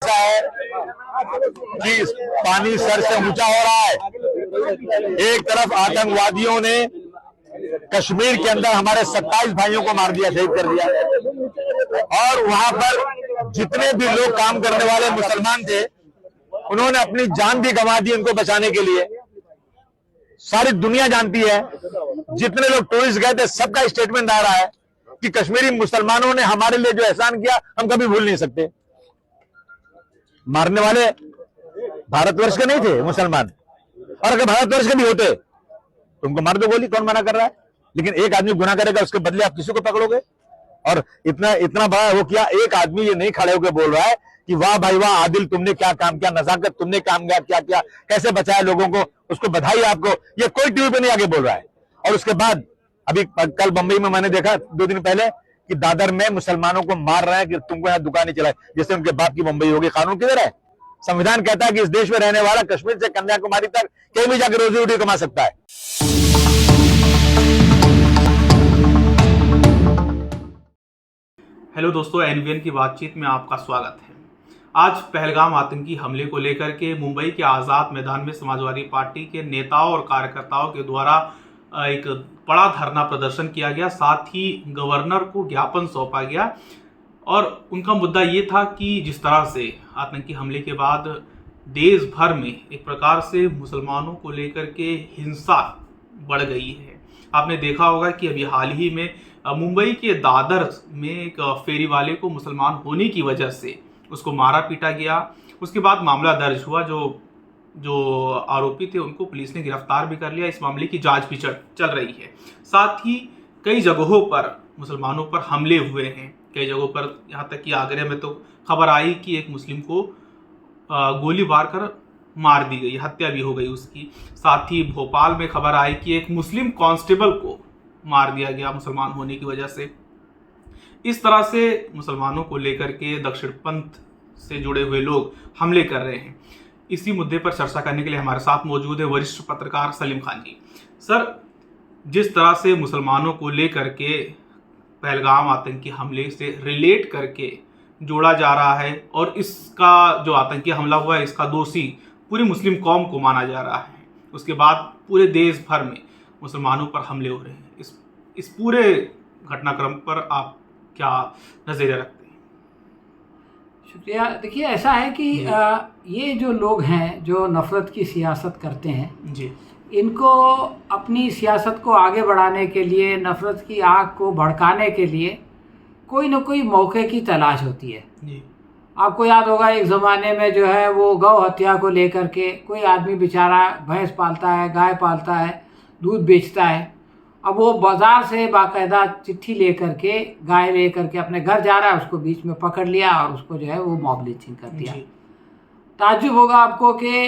ऐसा है कि पानी सर से ऊंचा हो रहा है। एक तरफ आतंकवादियों ने कश्मीर के अंदर हमारे 27 भाइयों को मार दिया, शहीद कर दिया, और वहां पर जितने भी लोग काम करने वाले मुसलमान थे उन्होंने अपनी जान भी गंवा दी उनको बचाने के लिए। सारी दुनिया जानती है, जितने लोग टूरिस्ट गए थे सबका स्टेटमेंट आ रहा है कि कश्मीरी मुसलमानों ने हमारे लिए जो एहसान किया हम कभी भूल नहीं सकते। मारने वाले भारतवर्ष के नहीं थे मुसलमान, और अगर भारतवर्ष के भी होते तो उनको मार दो गोली, कौन मना कर रहा है। लेकिन एक आदमी गुनाह करेगा उसके बदले आप किसी को पकड़ोगे। और इतना बड़ा वो किया, एक आदमी ये नहीं खड़े होकर बोल रहा है कि वाह भाई वाह आदिल, तुमने क्या काम किया, नजाकत तुमने काम क्या किया, कैसे बचाया लोगों को, उसको बधाई आपको, ये कोई टीवी पे नहीं आगे बोल रहा है। और उसके बाद अभी कल बंबई में मैंने देखा 2 दिन पहले कि दादर में मुसलमानों को मार रहे हैं कि तुमको यहाँ दुकान नहीं चलाए, जैसे उनके बाप की मुंबई होगी। कानून किधर है? संविधान कहता है कि इस देश में रहने वाला कश्मीर से कन्याकुमारी तक कहीं भी जाकर रोजी रोटी कमा सकता है। हेलो दोस्तों, एनवीएन की बातचीत में आपका स्वागत है। आज पहलगाम आतंकी हमले को लेकर के मुंबई के आज़ाद मैदान में समाजवादी पार्टी के नेताओं और कार्यकर्ताओं के द्वारा एक बड़ा धरना प्रदर्शन किया गया। साथ ही गवर्नर को ज्ञापन सौंपा गया और उनका मुद्दा ये था कि जिस तरह से आतंकी हमले के बाद देश भर में एक प्रकार से मुसलमानों को लेकर के हिंसा बढ़ गई है। आपने देखा होगा कि अभी हाल ही में मुंबई के दादर में एक फेरी वाले को मुसलमान होने की वजह से उसको मारा पीटा गया। उसके बाद मामला दर्ज हुआ, जो आरोपी थे उनको पुलिस ने गिरफ्तार भी कर लिया। इस मामले की जांच भी चल रही है। साथ ही कई जगहों पर मुसलमानों पर हमले हुए हैं। कई जगहों पर, यहाँ तक कि आगरा में तो खबर आई कि एक मुस्लिम को गोली मारकर मार दी गई, हत्या भी हो गई उसकी। साथ ही भोपाल में खबर आई कि एक मुस्लिम कांस्टेबल को मार दिया गया मुसलमान होने की वजह से। इस तरह से मुसलमानों को लेकर के दक्षिणपंथ से जुड़े हुए लोग हमले कर रहे हैं। इसी मुद्दे पर चर्चा करने के लिए हमारे साथ मौजूद है वरिष्ठ पत्रकार सलीम खान जी। सर, जिस तरह से मुसलमानों को लेकर के पहलगाम आतंकी हमले से रिलेट करके जोड़ा जा रहा है और इसका जो आतंकी हमला हुआ है इसका दोषी पूरी मुस्लिम कौम को माना जा रहा है, उसके बाद पूरे देश भर में मुसलमानों पर हमले हो रहे हैं, इस पूरे घटनाक्रम पर आप क्या नज़रिया रखते हैं? शुक्रिया। देखिए, ऐसा है कि ये जो लोग हैं जो नफ़रत की सियासत करते हैं जी, इनको अपनी सियासत को आगे बढ़ाने के लिए, नफ़रत की आग को भड़काने के लिए कोई न कोई मौके की तलाश होती है जी। आपको याद होगा एक ज़माने में जो है वो गौ हत्या को लेकर के कोई आदमी बेचारा भैंस पालता है, गाय पालता है, दूध बेचता है। अब वो बाज़ार से बाकायदा चिट्ठी लेकर के, गाय लेकर के अपने घर जा रहा है, उसको बीच में पकड़ लिया और उसको जो है वो मॉब लिंचिंग कर दिया। ताज्जुब होगा आपको कि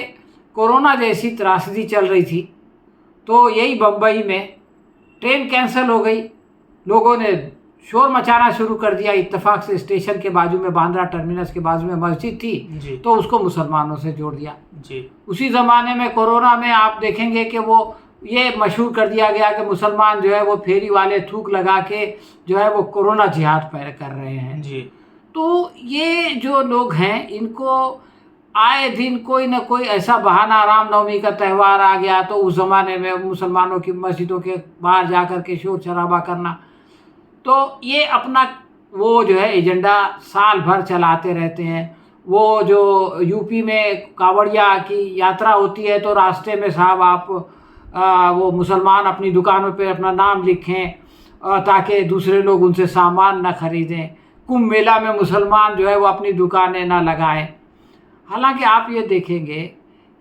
कोरोना जैसी त्रासदी चल रही थी तो यही बम्बई में ट्रेन कैंसिल हो गई, लोगों ने शोर मचाना शुरू कर दिया। इत्तेफाक से स्टेशन के बाजू में, बांद्रा टर्मिनस के बाजू में मस्जिद थी तो उसको मुसलमानों से जोड़ दिया जी। उसी ज़माने में कोरोना में आप देखेंगे कि वो ये मशहूर कर दिया गया कि मुसलमान जो है वो फेरी वाले थूक लगा के जो है वो कोरोना जिहाद कर रहे हैं जी। तो ये जो लोग हैं इनको आए दिन कोई ना कोई ऐसा बहाना, रामनवमी का त्यौहार आ गया तो उस ज़माने में मुसलमानों की मस्जिदों के बाहर जा कर के शोर शराबा करना, तो ये अपना वो जो है एजेंडा साल भर चलाते रहते हैं। वो जो यूपी में कांवड़िया की यात्रा होती है तो रास्ते में साहब आप वो मुसलमान अपनी दुकानों पे अपना नाम लिखें ताकि दूसरे लोग उनसे सामान ना खरीदें। कुंभ मेला में मुसलमान जो है वो अपनी दुकानें ना लगाएं। हालांकि आप ये देखेंगे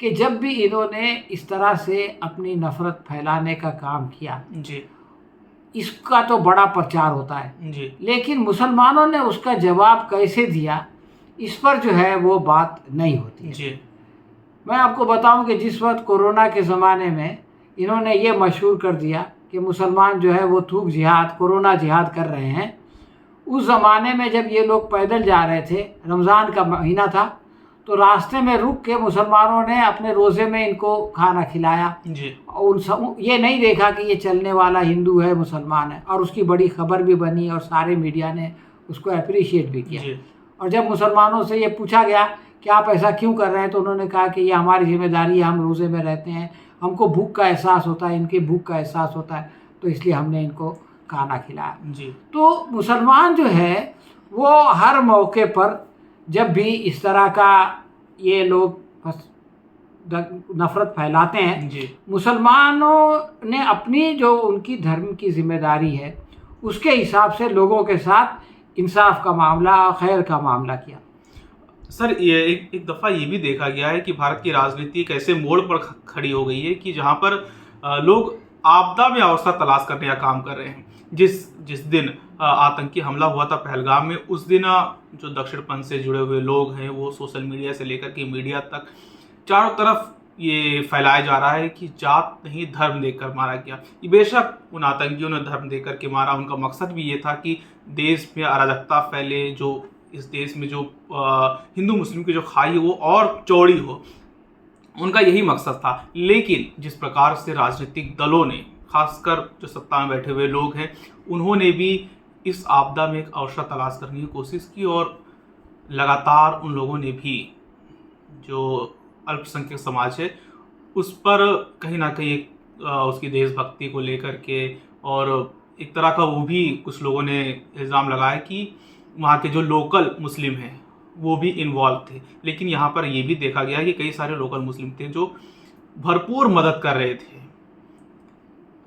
कि जब भी इन्होंने इस तरह से अपनी नफ़रत फैलाने का काम किया जी, इसका तो बड़ा प्रचार होता है जी, लेकिन मुसलमानों ने उसका जवाब कैसे दिया इस पर जो है वो बात नहीं होती जी। मैं आपको बताऊं कि जिस वक्त कोरोना के ज़माने में इन्होंने ये मशहूर कर दिया कि मुसलमान जो है वो थूक जिहाद, कोरोना जिहाद कर रहे हैं, उस ज़माने में जब ये लोग पैदल जा रहे थे, रमज़ान का महीना था, तो रास्ते में रुक के मुसलमानों ने अपने रोज़े में इनको खाना खिलाया जी। और ये नहीं देखा कि ये चलने वाला हिंदू है, मुसलमान है, और उसकी बड़ी खबर भी बनी और सारे मीडिया ने उसको अप्रिशिएट भी किया। और जब मुसलमानों से ये पूछा गया कि आप ऐसा क्यों कर रहे हैं, तो उन्होंने कहा कि ये हमारी जिम्मेदारी है, हम रोज़े में रहते हैं, हमको भूख का एहसास होता है, इनकी भूख का एहसास होता है, तो इसलिए हमने इनको खाना खिलाया। जी तो मुसलमान जो है वो हर मौके पर जब भी इस तरह का ये लोग नफ़रत फैलाते हैं, जी मुसलमानों ने अपनी जो उनकी धर्म की जिम्मेदारी है उसके हिसाब से लोगों के साथ इंसाफ का मामला, खैर का मामला किया। सर, ये एक दफ़ा ये भी देखा गया है कि भारत की राजनीति एक ऐसे मोड़ पर खड़ी हो गई है कि जहाँ पर लोग आपदा में अवसर तलाश करने का काम कर रहे हैं। जिस दिन आतंकी हमला हुआ था पहलगाम में, उस दिन जो दक्षिणपंथ से जुड़े हुए लोग हैं वो सोशल मीडिया से लेकर के मीडिया तक चारों तरफ ये फैलाया जा रहा है कि जात नहीं धर्म देकर मारा गया। ये बेशक उन आतंकियों ने धर्म देकर के मारा, उनका मकसद भी ये था कि देश में अराजकता फैले, जो इस देश में जो हिंदू मुस्लिम की जो खाई है वो और चौड़ी हो, उनका यही मकसद था। लेकिन जिस प्रकार से राजनीतिक दलों ने, खासकर जो सत्ता में बैठे हुए लोग हैं, उन्होंने भी इस आपदा में एक अवसर तलाश करने की कोशिश की और लगातार उन लोगों ने भी जो अल्पसंख्यक समाज है उस पर कहीं ना कहीं उसकी देशभक्ति को लेकर के और एक तरह का वो भी कुछ लोगों ने इल्ज़ाम लगाया कि वहाँ के जो लोकल मुस्लिम हैं वो भी इन्वॉल्व थे। लेकिन यहाँ पर ये भी देखा गया कि कई सारे लोकल मुस्लिम थे जो भरपूर मदद कर रहे थे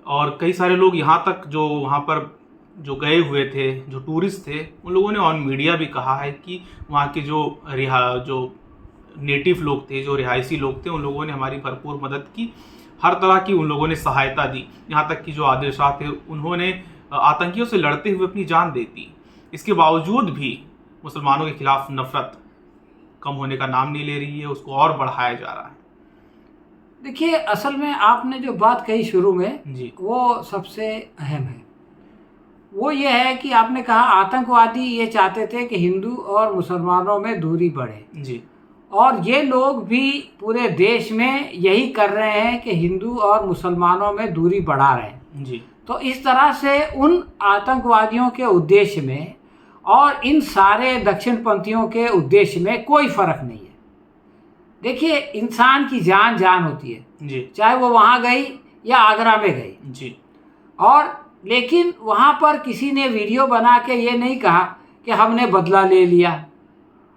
और कई सारे लोग यहाँ तक जो वहाँ पर जो गए हुए थे, जो टूरिस्ट थे, उन लोगों ने ऑन मीडिया भी कहा है कि वहाँ के जो नेटिव लोग थे, जो रिहायशी लोग थे, उन लोगों ने हमारी भरपूर मदद की, हर तरह की उन लोगों ने सहायता दी। यहाँ तक कि जो आदिल शाह थे उन्होंने आतंकियों से लड़ते हुए अपनी जान दे दी। इसके बावजूद भी मुसलमानों के खिलाफ नफरत कम होने का नाम नहीं ले रही है, उसको और बढ़ाया जा रहा है। देखिए, असल में आपने जो बात कही शुरू में जी वो सबसे अहम है। वो ये है कि आपने कहा आतंकवादी ये चाहते थे कि हिंदू और मुसलमानों में दूरी बढ़े, जी और ये लोग भी पूरे देश में यही कर रहे हैं कि हिंदू और मुसलमानों में दूरी बढ़ा रहे हैं। जी तो इस तरह से उन आतंकवादियों के उद्देश्य में और इन सारे दक्षिणपंथियों के उद्देश्य में कोई फ़र्क नहीं है। देखिए, इंसान की जान जान होती है, जी चाहे वो वहाँ गई या आगरा में गई, जी और लेकिन वहाँ पर किसी ने वीडियो बना के ये नहीं कहा कि हमने बदला ले लिया,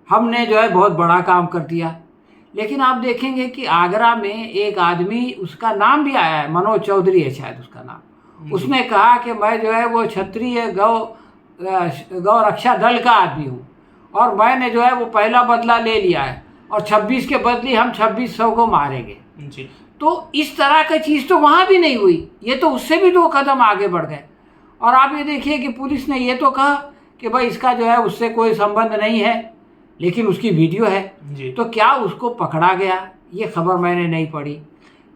हमने जो है बहुत बड़ा काम कर दिया। लेकिन आप देखेंगे कि आगरा में एक आदमी, उसका नाम भी आया है, मनोज चौधरी है शायद उसका नाम, उसने कहा कि मैं जो है वो क्षत्रिय गौ रक्षा दल का आदमी हूँ और मैंने जो है वो पहला बदला ले लिया है और 26 के बदले हम 2600 को मारेंगे। जी तो इस तरह की चीज़ तो वहाँ भी नहीं हुई, ये तो उससे भी 2 कदम आगे बढ़ गए। और आप ये देखिए कि पुलिस ने ये तो कहा कि भाई इसका जो है उससे कोई संबंध नहीं है, लेकिन उसकी वीडियो है। जी तो क्या उसको पकड़ा गया? ये खबर मैंने नहीं पढ़ी।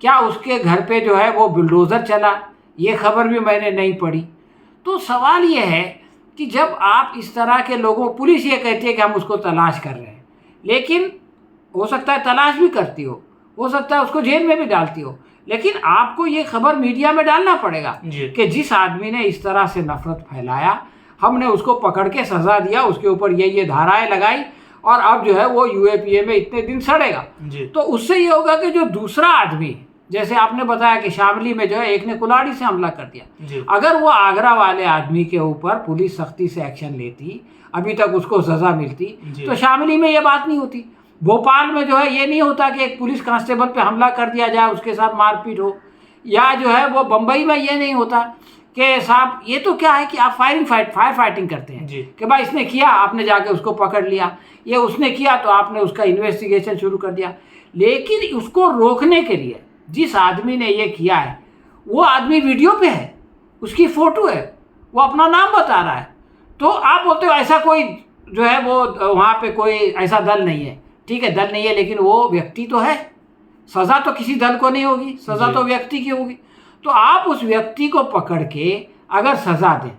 क्या उसके घर पे जो है वो बुलडोज़र चला? ये खबर भी मैंने नहीं पढ़ी। तो सवाल ये है कि जब आप इस तरह के लोगों, पुलिस ये कहती है कि हम उसको तलाश कर रहे हैं, लेकिन हो सकता है तलाश भी करती हो सकता है उसको जेल में भी डालती हो, लेकिन आपको ये खबर मीडिया में डालना पड़ेगा कि जिस आदमी ने इस तरह से नफरत फैलाया, हमने उसको पकड़ के सज़ा दिया, उसके ऊपर ये धाराएं लगाई और अब जो है वो यूएपीए में इतने दिन सड़ेगा। तो उससे ये होगा कि जो दूसरा आदमी, जैसे आपने बताया कि शामली में जो है एक ने कुल्हाड़ी से हमला कर दिया, अगर वो आगरा वाले आदमी के ऊपर पुलिस सख्ती से एक्शन लेती, अभी तक उसको सज़ा मिलती, तो शामली में ये बात नहीं होती। भोपाल में जो है ये नहीं होता कि एक पुलिस कांस्टेबल पे हमला कर दिया जाए, उसके साथ मारपीट हो, या जो है वो बम्बई में ये नहीं होता कि साहब, ये तो क्या है कि आप फायर फाइटिंग करते हैं कि भाई इसने किया, आपने जाके उसको पकड़ लिया, ये उसने किया तो आपने उसका इन्वेस्टिगेशन शुरू कर दिया। लेकिन उसको रोकने के लिए जिस आदमी ने ये किया है, वो आदमी वीडियो पे है, उसकी फ़ोटो है, वो अपना नाम बता रहा है, तो आप बोलते हो ऐसा कोई जो है वो वहाँ पे कोई ऐसा दल नहीं है। ठीक है, दल नहीं है, लेकिन वो व्यक्ति तो है। सज़ा तो किसी दल को नहीं होगी, सज़ा तो व्यक्ति की होगी। तो आप उस व्यक्ति को पकड़ के अगर सज़ा दें,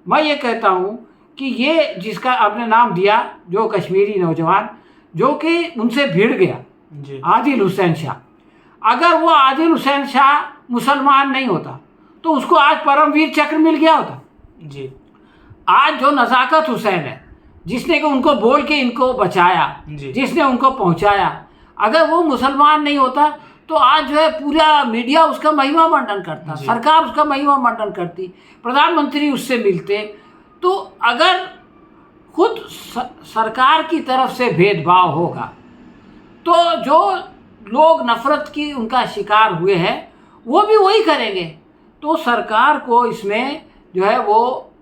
मैं ये कहता हूँ कि ये जिसका आपने नाम दिया, जो कश्मीरी नौजवान जो कि उनसे भिड़ गया, आदिल हुसैन शाह, अगर वो आदिल हुसैन शाह मुसलमान नहीं होता तो उसको आज परमवीर चक्र मिल गया होता। आज जो नज़ाकत हुसैन है, जिसने कि उनको बोल के इनको बचाया, जी। जिसने उनको पहुंचाया, अगर वो मुसलमान नहीं होता तो आज जो है पूरा मीडिया उसका महिमा मंडन करता, जी। सरकार उसका महिमा मंडन करती, प्रधानमंत्री उससे मिलते। तो अगर खुद सरकार की तरफ से भेदभाव होगा तो जो लोग नफरत की उनका शिकार हुए हैं वो भी वही करेंगे। तो सरकार को इसमें जो है वो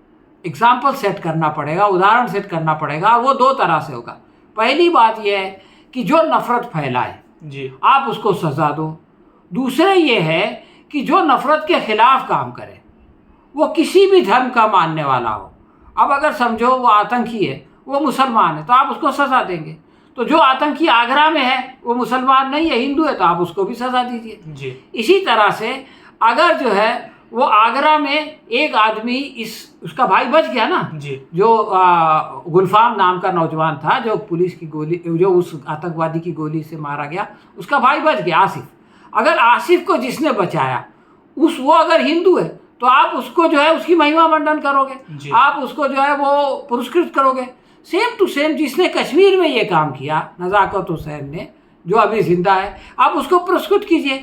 एग्जाम्पल सेट करना पड़ेगा, उदाहरण सेट करना पड़ेगा। वो दो तरह से होगा। पहली बात यह है कि जो नफरत फैलाए जी। आप उसको सजा दो। दूसरा ये है कि जो नफरत के खिलाफ काम करे, वो किसी भी धर्म का मानने वाला हो। अब अगर समझो वो आतंकी है, वो मुसलमान है, तो आप उसको सजा देंगे। तो जो आतंकी आगरा में है वो मुसलमान नहीं है, हिंदू है, तो आप उसको भी सजा दीजिए। जी। इसी तरह से अगर जो है वो आगरा में एक आदमी उसका भाई बच गया ना, जी। जो गुलफाम नाम का नौजवान था, जो पुलिस की गोली, जो उस आतंकवादी की गोली से मारा गया, उसका भाई बच गया आसिफ। अगर आसिफ को जिसने बचाया वो अगर हिंदू है तो आप उसको जो है उसकी महिमा मंडन करोगे, आप उसको जो है वो पुरस्कृत करोगे। सेम टू सेम जिसने कश्मीर में ये काम किया, नज़ाकत हुसैन ने, जो अभी जिंदा है, आप उसको पुरस्कृत कीजिए।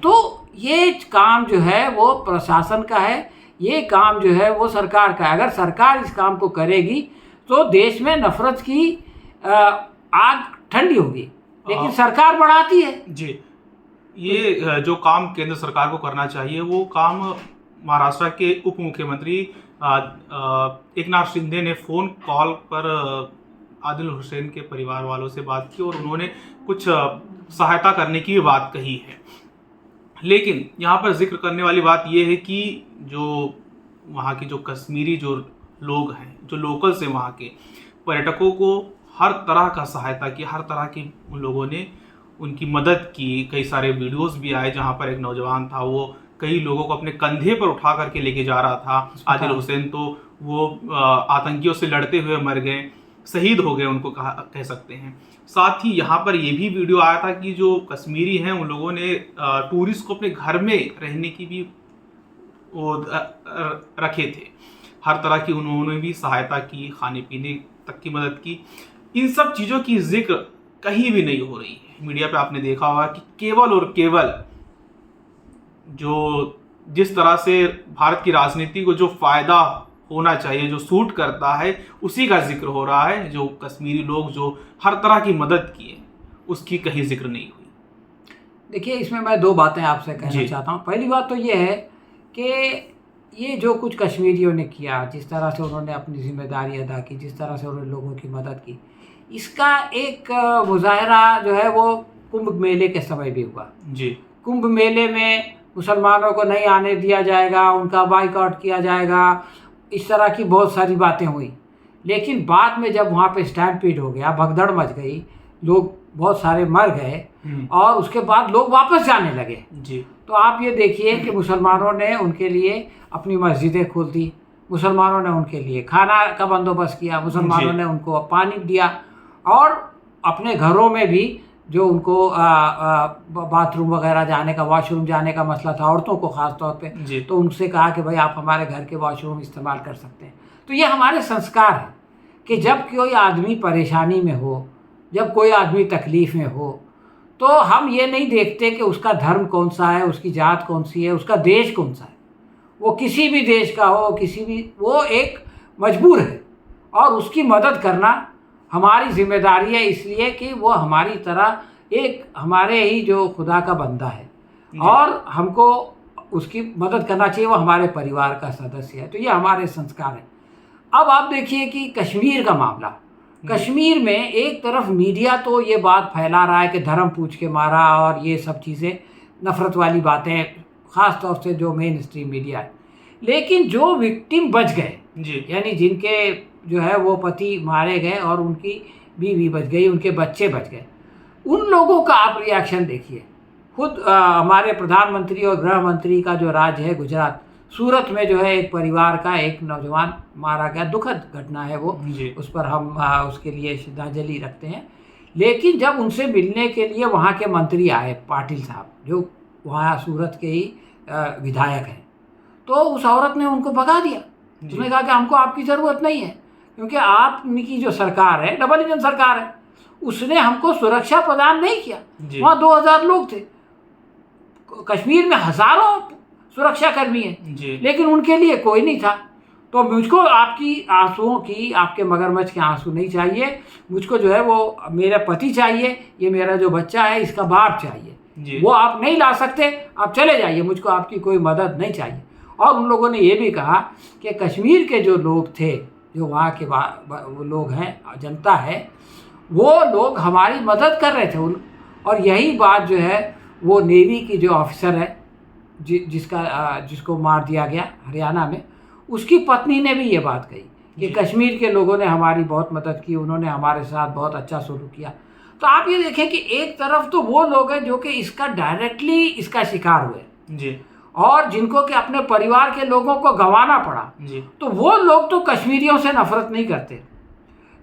तो ये काम जो है वो प्रशासन का है, ये काम जो है वो सरकार का है। अगर सरकार इस काम को करेगी तो देश में नफरत की आग ठंडी होगी, लेकिन सरकार बढ़ाती है। जी। ये जो काम केंद्र सरकार को करना चाहिए वो काम महाराष्ट्र के उप मुख्यमंत्री एकनाथ शिंदे ने फ़ोन कॉल पर आदिल हुसैन के परिवार वालों से बात की और उन्होंने कुछ सहायता करने की बात कही है। लेकिन यहाँ पर जिक्र करने वाली बात यह है कि जो वहाँ के जो कश्मीरी जो लोग हैं, जो लोकल्स हैं, वहाँ के पर्यटकों को हर तरह का सहायता की, हर तरह की उन लोगों ने उनकी मदद की। कई सारे वीडियोस भी आए जहाँ पर एक नौजवान था, वो कई लोगों को अपने कंधे पर उठा करके लेके जा रहा था। आदिल हुसैन तो वो आतंकियों से लड़ते हुए मर गए, शहीद हो गए उनको कह सकते हैं। साथ ही यहाँ पर ये भी वीडियो आया था कि जो कश्मीरी हैं उन लोगों ने टूरिस्ट को अपने घर में रहने की भी वो रखे थे। हर तरह की उन्होंने भी सहायता की, खाने पीने तक की मदद की। इन सब चीज़ों की जिक्र कहीं भी नहीं हो रही है। मीडिया पे आपने देखा होगा कि केवल और केवल जो जिस तरह से भारत की राजनीति को जो फायदा होना चाहिए, जो सूट करता है, उसी का जिक्र हो रहा है। जो कश्मीरी लोग जो हर तरह की मदद किए उसकी कहीं जिक्र नहीं हुई। देखिए, इसमें मैं दो बातें आपसे कहना चाहता हूँ। पहली बात तो ये है कि ये जो कुछ कश्मीरियों ने किया, जिस तरह से उन्होंने अपनी जिम्मेदारी अदा की, जिस तरह से उन्होंने लोगों की मदद की, इसका एक मुजाहरा जो है वो कुंभ मेले के समय भी हुआ। जी। कुंभ मेले में मुसलमानों को नहीं आने दिया जाएगा, उनका बाइकआउट किया जाएगा, इस तरह की बहुत सारी बातें हुई। लेकिन बाद में जब वहाँ पे स्टैम्पीड हो गया, भगदड़ मच गई, लोग बहुत सारे मर गए और उसके बाद लोग वापस जाने लगे। जी। तो आप ये देखिए कि मुसलमानों ने उनके लिए अपनी मस्जिदें खोल दी, मुसलमानों ने उनके लिए खाना का बंदोबस्त किया, मुसलमानों ने उनको पानी दिया और अपने घरों में भी जो उनको बाथरूम वगैरह जाने का, वॉशरूम जाने का मसला था औरतों को ख़ास तौर पे, तो उनसे कहा कि भाई आप हमारे घर के वॉशरूम इस्तेमाल कर सकते हैं। तो ये हमारे संस्कार है कि जब कोई आदमी परेशानी में हो, जब कोई आदमी तकलीफ़ में हो, तो हम ये नहीं देखते कि उसका धर्म कौन सा है, उसकी जात कौन सी है, उसका देश कौन सा है। वो किसी भी देश का हो, वो एक मजबूर है और उसकी मदद करना हमारी जिम्मेदारी है, इसलिए कि वो हमारी तरह एक हमारे ही जो खुदा का बंदा है और हमको उसकी मदद करना चाहिए। वो हमारे परिवार का सदस्य है। तो ये हमारे संस्कार है। अब आप देखिए कि कश्मीर का मामला, कश्मीर में एक तरफ मीडिया तो ये बात फैला रहा है कि धर्म पूछ के मारा और ये सब चीज़ें, नफ़रत वाली बातें, ख़ास तौर से जो मेन स्ट्रीम मीडिया है। लेकिन जो विक्टिम बच गए, यानी जिनके जो है वो पति मारे गए और उनकी बीवी बच गई, उनके बच्चे बच गए, उन लोगों का आप रिएक्शन देखिए। खुद हमारे प्रधानमंत्री और गृह मंत्री का जो राज्य है गुजरात, सूरत में जो है एक परिवार का एक नौजवान मारा गया, दुखद घटना है वो, उस पर हम उसके लिए श्रद्धांजलि रखते हैं। लेकिन जब उनसे मिलने के लिए वहाँ के मंत्री आए, पाटिल साहब, जो वहाँ सूरत के ही विधायक हैं, तो उस औरत ने उनको भगा दिया। उसने कहा कि हमको आपकी ज़रूरत नहीं है, क्योंकि आपकी जो सरकार है, डबल इंजन सरकार है, उसने हमको सुरक्षा प्रदान नहीं किया। वहाँ 2000 लोग थे, कश्मीर में हजारों सुरक्षा कर्मी हैं, लेकिन उनके लिए कोई नहीं था। तो मुझको आपकी आंसुओं की, आपके मगरमच्छ के आंसू नहीं चाहिए। मुझको जो है वो मेरा पति चाहिए, ये मेरा जो बच्चा है इसका बाप चाहिए। वो आप नहीं ला सकते, आप चले जाइए, मुझको आपकी कोई मदद नहीं चाहिए। और उन लोगों ने ये भी कहा कि कश्मीर के जो लोग थे, जो वहाँ के वो लोग हैं, जनता है, वो लोग हमारी मदद कर रहे थे। और यही बात जो है वो नेवी की जो ऑफिसर है जिसको मार दिया गया हरियाणा में, उसकी पत्नी ने भी ये बात कही कि कश्मीर के लोगों ने हमारी बहुत मदद की, उन्होंने हमारे साथ बहुत अच्छा सलूक किया। तो आप ये देखें कि एक तरफ तो वो लोग हैं जो कि इसका डायरेक्टली इसका शिकार हुए जी, और जिनको कि अपने परिवार के लोगों को गंवाना पड़ा जी, तो वो लोग तो कश्मीरियों से नफरत नहीं करते।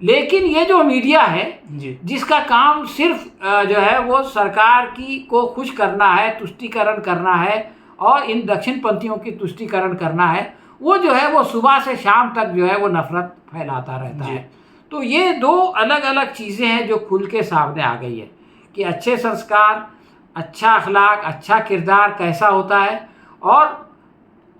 लेकिन ये जो मीडिया है जी, जिसका काम सिर्फ जो है वो सरकार की को खुश करना है, तुष्टीकरण करना है और इन दक्षिणपंथियों की तुष्टीकरण करना है, वो जो है वो सुबह से शाम तक जो है वो नफरत फैलाता रहता है। तो ये दो अलग अलग चीज़ें हैं जो खुल के सामने आ गई है कि अच्छे संस्कार, अच्छा अखलाक, अच्छा किरदार कैसा होता है, और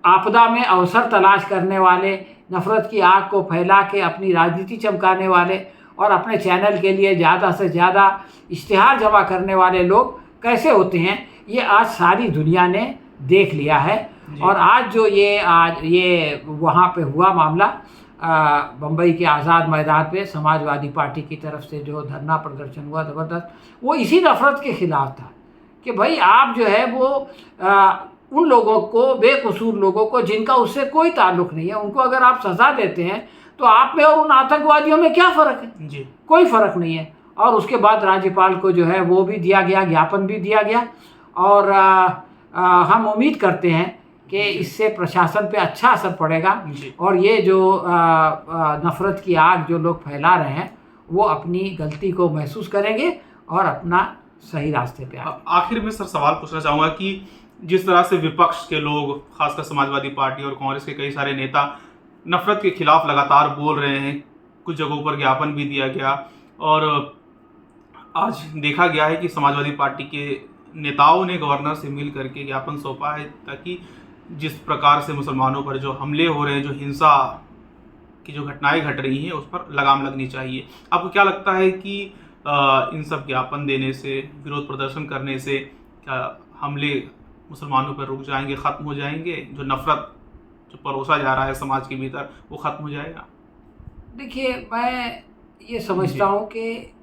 आपदा में अवसर तलाश करने वाले, नफ़रत की आग को फैला के अपनी राजनीति चमकाने वाले और अपने चैनल के लिए ज़्यादा से ज़्यादा इश्तिहार जमा करने वाले लोग कैसे होते हैं, ये आज सारी दुनिया ने देख लिया है। और आज जो ये वहाँ पे हुआ मामला, बम्बई के आज़ाद मैदान पे समाजवादी पार्टी की तरफ से जो धरना प्रदर्शन हुआ ज़बरदस्त, वो इसी नफ़रत के ख़िलाफ़ था कि भाई आप जो है वो उन लोगों को, बेकसूर लोगों को जिनका उससे कोई ताल्लुक़ नहीं है, उनको अगर आप सज़ा देते हैं तो आप में और उन आतंकवादियों में क्या फ़र्क है? जी, कोई फ़र्क नहीं है। और उसके बाद राज्यपाल को जो है वो भी दिया गया, ज्ञापन भी दिया गया, और हम उम्मीद करते हैं कि इससे प्रशासन पे अच्छा असर पड़ेगा और ये जो नफ़रत की आग जो लोग फैला रहे हैं वो अपनी गलती को महसूस करेंगे और अपना सही रास्ते पे आएंगे। आखिर में सर सवाल पूछना चाहूँगा कि जिस तरह से विपक्ष के लोग, खासकर समाजवादी पार्टी और कांग्रेस के कई सारे नेता नफरत के खिलाफ लगातार बोल रहे हैं, कुछ जगहों पर ज्ञापन भी दिया गया, और आज देखा गया है कि समाजवादी पार्टी के नेताओं ने गवर्नर से मिल करके ज्ञापन सौंपा है ताकि जिस प्रकार से मुसलमानों पर जो हमले हो रहे हैं, जो हिंसा की जो घटनाएं घट रही हैं, उस पर लगाम लगनी चाहिए। आपको क्या लगता है कि इन सब ज्ञापन देने से, विरोध प्रदर्शन करने से क्या हमले मुसलमानों पर रुक जाएंगे, ख़त्म हो जाएंगे? जो नफ़रत जो परोसा जा रहा है समाज के भीतर, वो ख़त्म हो जाएगा? देखिए, मैं ये समझता हूँ कि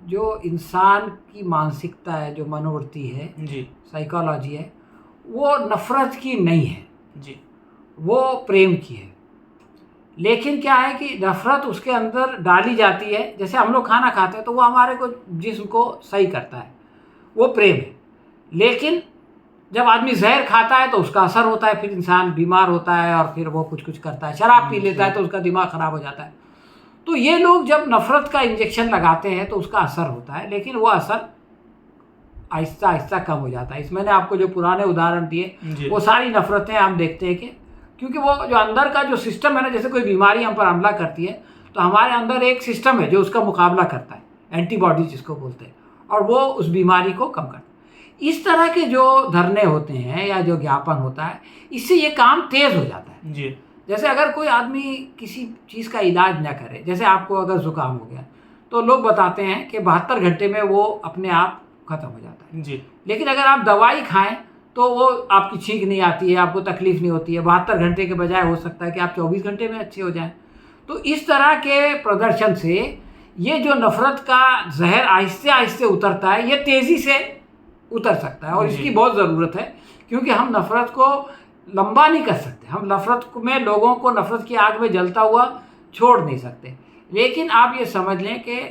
जो इंसान की मानसिकता है, जो मनोवृत्ति है, जी, साइकोलॉजी है, वो नफ़रत की नहीं है जी, वो प्रेम की है। लेकिन क्या है कि नफ़रत उसके अंदर डाली जाती है, जैसे हम लोग खाना खाते हैं तो वो हमारे को जिस्म को सही करता है, वो प्रेम है। लेकिन जब आदमी जहर खाता है तो उसका असर होता है, फिर इंसान बीमार होता है और फिर वो कुछ कुछ करता है। शराब पी लेता है तो उसका दिमाग ख़राब हो जाता है। तो ये लोग जब नफ़रत का इंजेक्शन लगाते हैं तो उसका असर होता है, लेकिन वो असर आहिस्ता आहिस्ता कम हो जाता है। इसमें मैंने आपको जो पुराने उदाहरण दिए वो सारी नफ़रतें हम देखते हैं कि क्योंकि वो जो अंदर का जो सिस्टम है ना, जैसे कोई बीमारी हम पर हमला करती है तो हमारे अंदर एक सिस्टम है जो उसका मुकाबला करता है, एंटीबॉडी जिसको बोलते हैं, और वो उस बीमारी को कम करता है। इस तरह के जो धरने होते हैं या जो ज्ञापन होता है, इससे ये काम तेज़ हो जाता है। जी, जैसे अगर कोई आदमी किसी चीज़ का इलाज न करे, जैसे आपको अगर ज़ुकाम हो गया तो लोग बताते हैं कि 72 घंटे में वो अपने आप ख़त्म हो जाता है। जी, लेकिन अगर आप दवाई खाएं तो वो आपकी छींक नहीं आती है, आपको तकलीफ़ नहीं होती है। 72 घंटे के बजाय हो सकता है कि आप 24 घंटे में अच्छे हो जाएं। तो इस तरह के प्रदर्शन से ये जो नफ़रत का जहर आहिस्ते आहिस्ते उतरता है, ये तेज़ी से उतर सकता है और इसकी बहुत ज़रूरत है, क्योंकि हम नफ़रत को लंबा नहीं कर सकते। हम नफ़रत में लोगों को नफ़रत की आग में जलता हुआ छोड़ नहीं सकते। लेकिन आप ये समझ लें कि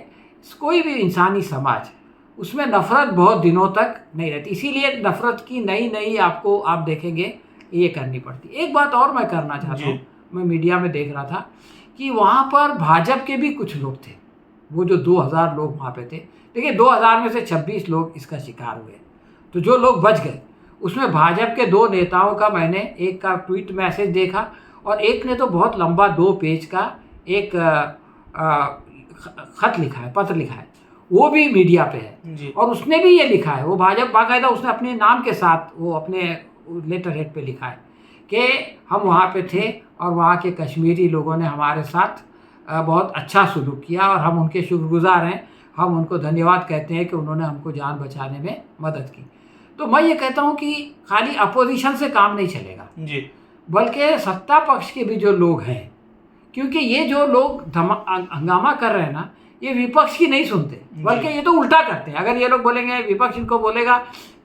कोई भी इंसानी समाज है, उसमें नफ़रत बहुत दिनों तक नहीं रहती। इसीलिए नफ़रत की नई नई आपको आप देखेंगे ये करनी पड़ती। एक बात और मैं करना चाहता हूँ, मैं मीडिया में देख रहा था कि वहाँ पर भाजपा के भी कुछ लोग थे, वो जो 2000 लोग वहाँ पे थे। देखिए, 2000 में से 26 लोग इसका शिकार हुए, तो जो लोग बच गए उसमें भाजपा के 2 नेताओं का मैंने एक का ट्वीट मैसेज देखा और एक ने तो बहुत लंबा 2 पेज का एक खत लिखा है, पत्र लिखा है, वो भी मीडिया पे है जी। और उसने भी ये लिखा है, वो भाजपा बाकायदा उसने अपने नाम के साथ वो अपने लेटर हेड पे लिखा है कि हम वहाँ पे थे और वहाँ के कश्मीरी लोगों ने हमारे साथ बहुत अच्छा सलूक किया और हम उनके शुक्रगुजार हैं, हम उनको धन्यवाद कहते हैं कि उन्होंने हमको जान बचाने में मदद की। तो मैं ये कहता हूँ कि खाली अपोजिशन से काम नहीं चलेगा जी। बल्कि सत्ता पक्ष के भी जो लोग हैं, क्योंकि ये जो लोग हंगामा कर रहे हैं ना, ये विपक्ष की नहीं सुनते बल्कि ये तो उल्टा करते हैं। अगर ये लोग बोलेंगे, विपक्ष इनको बोलेगा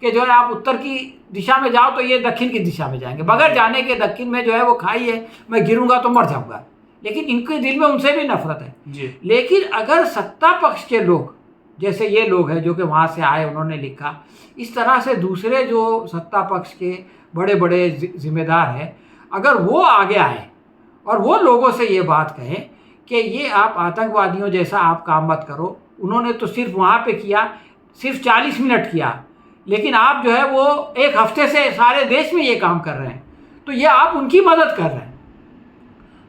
कि जो है आप उत्तर की दिशा में जाओ, तो ये दक्षिण की दिशा में जाएंगे, बगैर जाने के दक्षिण में जो है वो खाई है, मैं गिरूंगा तो मर जाऊंगा, लेकिन इनके दिल में उनसे भी नफरत है जी। लेकिन अगर सत्ता पक्ष के लोग, जैसे ये लोग हैं जो कि वहाँ से आए, उन्होंने लिखा, इस तरह से दूसरे जो सत्ता पक्ष के बड़े बड़े जिम्मेदार हैं, अगर वो आगे आए और वो लोगों से ये बात कहें कि ये आप आतंकवादियों जैसा आप काम मत करो, उन्होंने तो सिर्फ वहाँ पे किया, सिर्फ 40 मिनट किया, लेकिन आप जो है वो एक हफ्ते से सारे देश में ये काम कर रहे हैं, तो ये आप उनकी मदद कर रहे हैं।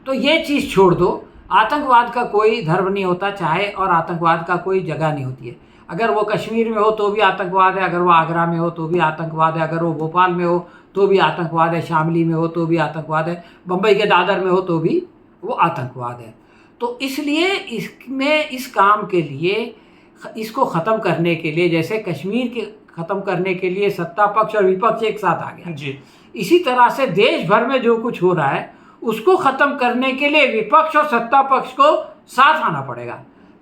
तो ये चीज़ छोड़ दो, आतंकवाद का कोई धर्म नहीं होता चाहे, और आतंकवाद का कोई जगह नहीं होती है। अगर वो कश्मीर में हो तो भी आतंकवाद है, अगर वो आगरा में हो तो भी आतंकवाद है, अगर वो भोपाल में हो तो भी आतंकवाद है, शामली में हो तो भी आतंकवाद है, बम्बई के दादर में हो तो भी वो आतंकवाद है। तो इसलिए इसमें इस काम के लिए, इसको ख़त्म करने के लिए, जैसे कश्मीर के ख़त्म करने के लिए सत्ता पक्ष और विपक्ष एक साथ आ गया जी। इसी तरह से देश भर में जो कुछ हो रहा है उसको ख़त्म करने के लिए विपक्ष और सत्ता पक्ष को साथ आना पड़ेगा,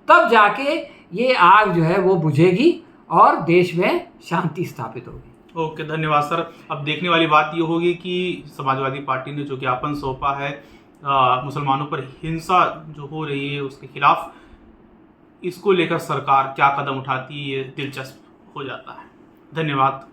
तब जाके ये आग जो है वो बुझेगी और देश में शांति स्थापित होगी। ओके, धन्यवाद सर। अब देखने वाली बात ये होगी कि समाजवादी पार्टी ने जो ज्ञापन सौंपा है मुसलमानों पर हिंसा जो हो रही है उसके खिलाफ, इसको लेकर सरकार क्या कदम उठाती है, ये दिलचस्प हो जाता है। धन्यवाद।